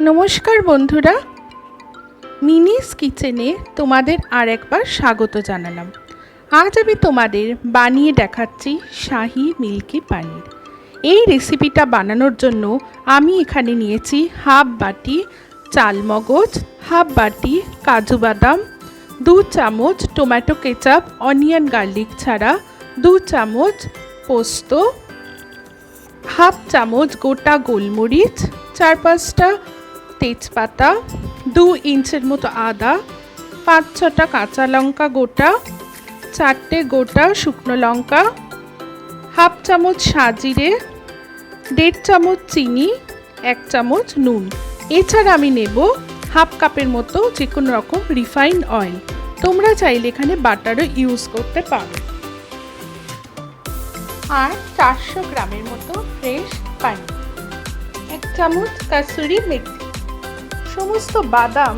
নমস্কার বন্ধুরা, মিনিস কিচেনে তোমাদের আর একবার স্বাগত জানালাম। আজ আমি তোমাদের বানিয়ে দেখাচ্ছি শাহি মিল্কি পানির। এই রেসিপিটা বানানোর জন্য আমি এখানে নিয়েছি হাফ বাটি চালমগজ, হাফ বাটি কাজু বাদাম, 2 চামচ টমেটো কেচাপ অনিয়ন গার্লিক ছাড়া, 2 চামচ পোস্ত, হাফ চামচ গোটা গোলমরিচ, 4-5টা তেজপাতা, 2 ইঞ্চের মতো আদা, 5-6টা কাঁচা লঙ্কা গোটা, 4টে গোটা শুকনো লঙ্কা, হাফ চামচ সাজিরে, 1.5 চামচ চিনি, 1 চামচ নুন। এছাড়া আমি নেব হাফ কাপের মতো যে কোনো রকম রিফাইন্ড অয়েল। তোমরা চাইলে এখানে বাটারও ইউজ করতে পারো। আর 400 গ্রামের মতো ফ্রেশ পানি, 1 চামচ কাসুরি মেথি। সমস্ত বাদাম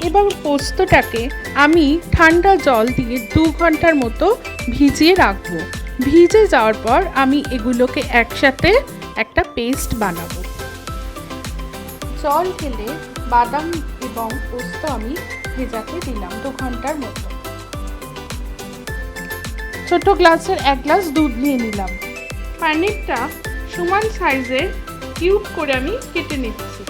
এবং পোস্তটাকে আমি ঠান্ডা জল দিয়ে 2 ঘন্টার মতো ভিজিয়ে রাখবো। ভিজে যাওয়ার পর আমি এগুলোকে একসাথে একটা পেস্ট বানাবো। জল ঢেলে বাদাম এবং পোস্ত আমি ভেজাতে দিলাম 2 ঘন্টার মতো। ছোট গ্লাসের 1 গ্লাস দুধ নিয়ে নিলাম। পানিরটা সমান সাইজের কিউব করে আমি কেটে নিচ্ছি।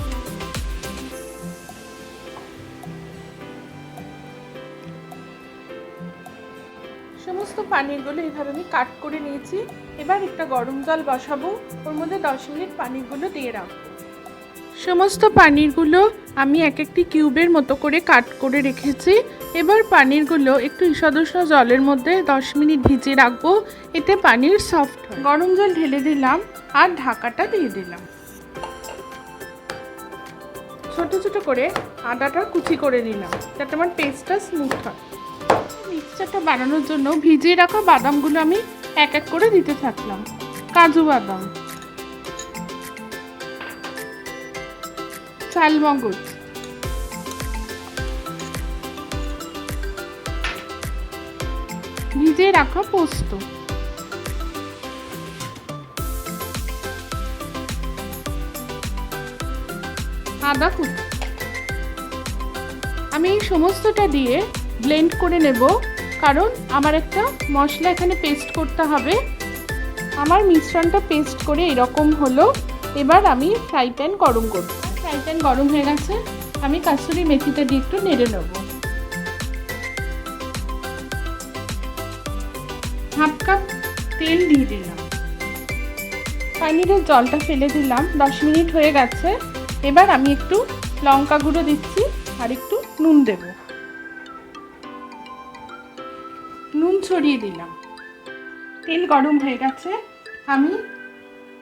সমস্ত পানিরগুলো এইভাবে আমি কাট করে নিয়েছি। এবার একটা গরম জল বসাবো, ওর মধ্যে 10 মিনিট পানিরগুলো দিয়ে রাখবো। সমস্ত পানিরগুলো আমি এক একটি কিউবের মতো করে কাট করে রেখেছি। এবার পানিরগুলো একটু ঈষদুষ্ণ জলের মধ্যে 10 মিনিট ভিজিয়ে রাখবো, এতে পানির সফট হয়। গরম জল ঢেলে দিলাম আর ঢাকাটা দিয়ে দিলাম। ছোট ছোট করে আদাটা কুচি করে নিলাম যাতে আমার পেস্টটা স্মুথ হয়। মিক্সচারটা বানানোর জন্য ভিজিয়ে রাখা বাদামগুলো আমি এক এক করে দিতে থাকলাম। কাজু বাদাম, চালমগজ, ভিজিয়ে রাখা পোস্ত, আদা কুচি। আমি এই সমস্তটা দিয়ে ব্লেন্ড করে নেব, কারণ আমার একটা মশলা এখানে পেস্ট করতে হবে। আমার মিশ্রণটা পেস্ট করে এরকম হলো। এবার আমি ফ্রাই প্যান গরম করব। ফ্রাই প্যান গরম হয়ে গেছে, আমি কাসুরি মেথিটা দিয়ে একটু নেড়ে নেব। হাফ কাপ তেল দিয়ে দিলাম। পানিরের জলটা ফেলে দিলাম। 10 মিনিট হয়ে গেছে। এবার আমি একটু লঙ্কা গুঁড়ো দিচ্ছি আর একটু নুন দেব। নুন ছড়িয়ে দিলাম। তেল গরম হয়ে গেছে। আমি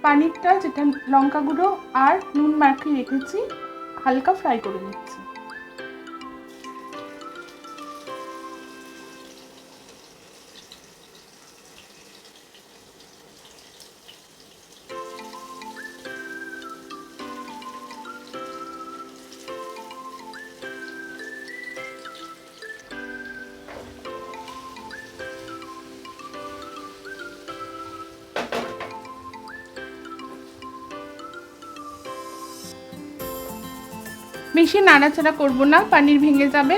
পানিরটা যেটা লঙ্কা গুঁড়ো আর নুন মাখিয়ে রেখেছি হালকা ফ্রাই করে নিচ্ছি। বেশি নাড়াচাড়া করব না, পানির ভেঙে যাবে।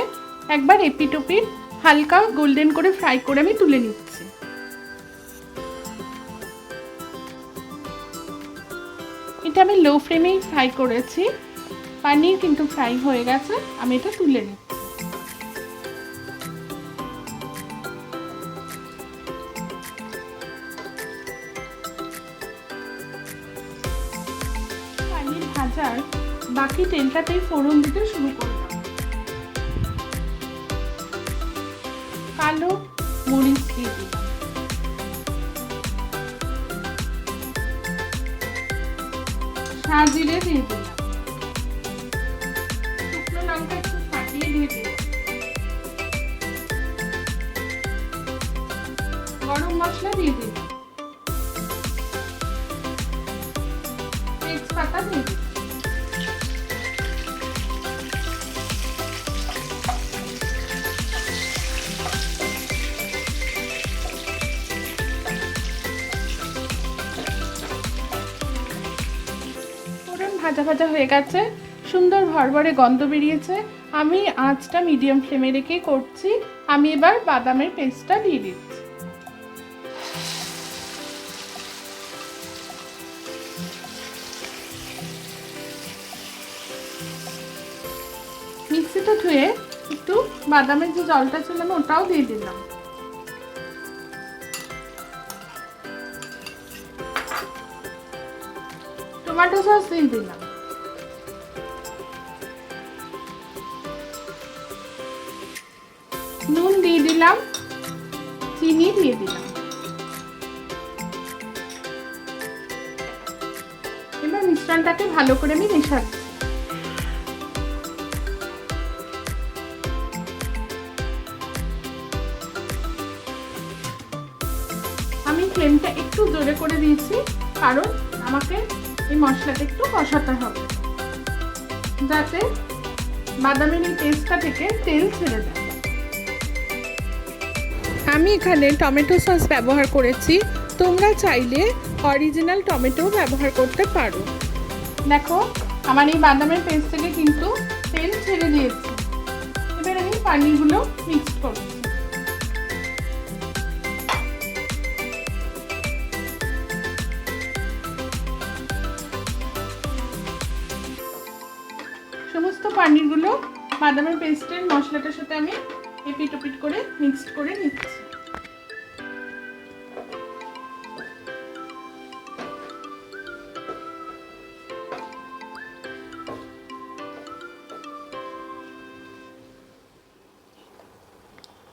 একবার এপিট ওপিট হালকা গোল্ডেন করে ফ্রাই করে আমি তুলে নিচ্ছি। এটা আমি লো ফ্লেমেই ফ্রাই করেছি। পানির কিন্তু ফ্রাই হয়ে গেছে, আমি এটা তুলে নিচ্ছি। পানির ভাজার বাকি তেলটাতেই ফোড়ন দিতে শুরু করলাম। কালো মরিচ দিয়ে দিলাম, সাজিরে দিয়ে দিলাম, শুকনো লঙ্কা একটু ফাটিয়ে দিয়ে দিলাম, গরম মশলা দিয়ে দিলাম, তেজপাতা দিয়ে দিলাম। ভাজা ভাজা হয়ে গেছে। সুন্দর ভরভরে গন্ধ বেরিয়েছে। আমি আঁচটা মিডিয়াম ফ্লেমে রেখে করছি। আমি এবার বাদামের পেস্টটা দিয়ে দিচ্ছি। মিক্সিতে ধুয়ে একটু বাদামের যে জলটা ছিল আমি ওটাও দিয়ে দিলাম। টমেটো সস দিয়ে দিলাম। নুন দিয়ে দিলাম, চিনি দিয়ে দিলাম। এবার মিশ্রণটাকে ভালো করে আমি মেশাচ্ছি। আমি ফ্লেমটা একটু জোরে করে দিয়েছি, কারণ আমাকে এই মশলাটা একটু কষাতে হবে, যাতে বাদামের এই পেস্টটা থেকে তেল ছেড়ে দেয়। আমি এখানে টমেটো সস ব্যবহার করেছি, তোমরা চাইলে অরিজিনাল টমেটো ব্যবহার করতে পারো। দেখো আমার এই বাদামের পেস্ট থেকে কিন্তু তেল ছেড়ে দিয়েছে। এবার আমি পানিগুলো মিক্স করছি। সমস্ত পানিরগুলো বাদামের পেস্টের মশলাটার সাথে আমি এপিট ওপিট করে মিক্সড করে নিচ্ছি।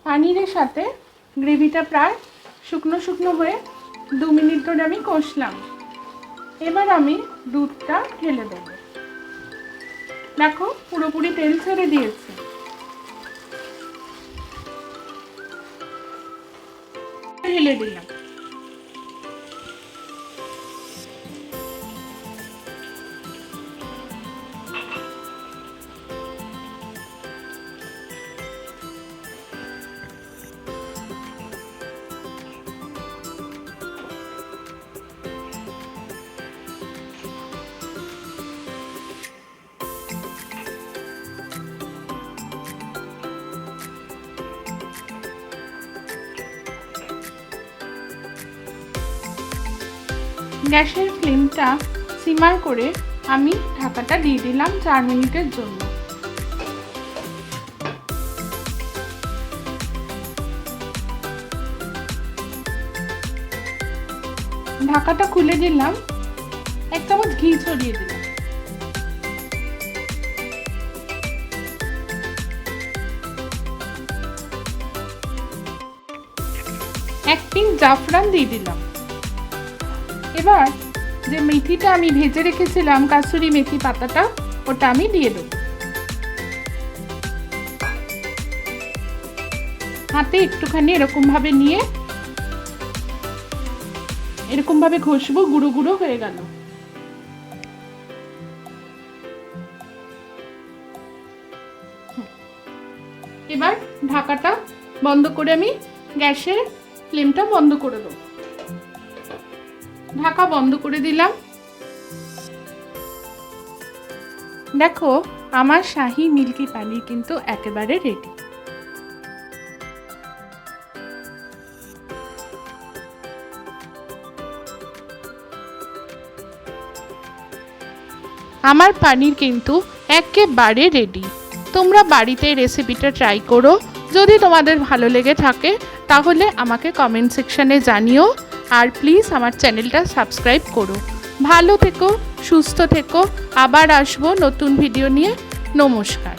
পানিরের সাথে গ্রেভিটা প্রায় শুকনো শুকনো হয়ে 2 মিনিট ধরে আমি কষলাম। এবার আমি দুধটা ঢেলে দেব। দেখো পুরোপুরি তেল ছেড়ে দিয়েছে। ঢেলে দিলাম। গ্যাসের ফ্লেমটা সিমার করে আমি ঢাকাটা দিয়ে দিলাম 4 মিনিটের জন্য। ঢাকাটা খুলে দিলাম, 1 চামচ ঘি ছড়িয়ে দিলাম। এক পিঞ্চ জাফরান দিয়ে দিলাম। এবার যে মেথিটা আমি ভেজে রেখেছিলাম, কাসুরি মেথি পাতাটা, ওটা আমি দিয়ে দেব। হাতে একটুখানি এরকম ভাবে নিয়ে এরকম ভাবে ঘষবো, গুঁড়ো গুঁড়ো হয়ে গেল। এবার ঢাকাটা বন্ধ করে আমি গ্যাসের ফ্লেমটা বন্ধ করে দেব। ঢাকা বন্ধ করে দিলাম। দেখো আমার শাহি মিল্কি পানির কিন্তু একেবারে রেডি। আমার পানির কিন্তু একেবারে রেডি। তোমরা বাড়িতে রেসিপিটা ট্রাই করো। যদি তোমাদের ভালো লেগে থাকে তাহলে আমাকে কমেন্ট সেকশনে জানিও। আর প্লিজ আমার চ্যানেলটা সাবস্ক্রাইব করো। ভালো থেকো, সুস্থ থেকো। আবার আসবো নতুন ভিডিও নিয়ে। নমস্কার।